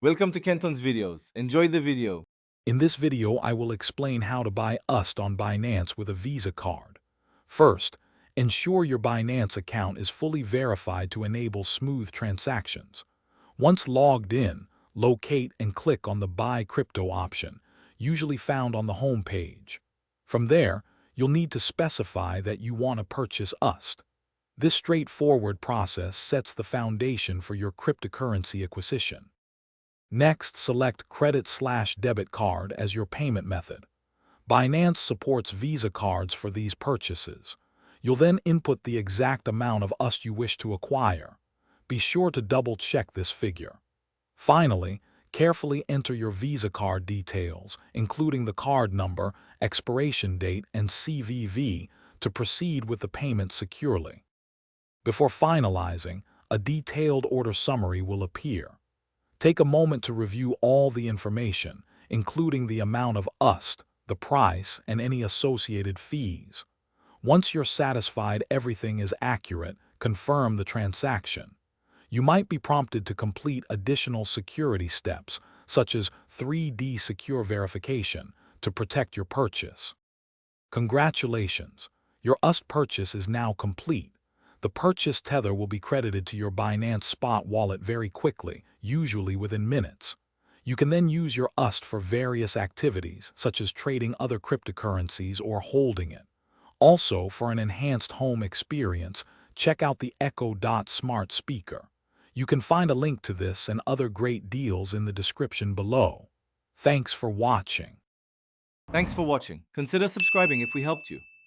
Welcome to Kenton's videos. Enjoy the video. In this video, I will explain how to buy USD on Binance with a Visa card. First, ensure your Binance account is fully verified to enable smooth transactions. Once logged in, locate and click on the Buy Crypto option, usually found on the home page. From there, you'll need to specify that you want to purchase USD. This straightforward process sets the foundation for your cryptocurrency acquisition. Next, select credit/debit card as your payment method. Binance supports Visa cards for these purchases. You'll then input the exact amount of USD you wish to acquire. Be sure to double-check this figure. Finally, carefully enter your Visa card details, including the card number, expiration date, and CVV, to proceed with the payment securely. Before finalizing, a detailed order summary will appear. Take a moment to review all the information, including the amount of USD, the price, and any associated fees. Once you're satisfied everything is accurate, confirm the transaction. You might be prompted to complete additional security steps, such as 3D secure verification, to protect your purchase. Congratulations! Your USD purchase is now complete. The purchase Tether will be credited to your Binance Spot wallet very quickly, usually within minutes. You can then use your USD for various activities, such as trading other cryptocurrencies or holding it. Also, for an enhanced home experience, check out the Echo Dot smart speaker. You can find a link to this and other great deals in the description below. Thanks for watching. Thanks for watching. Consider subscribing if we helped you.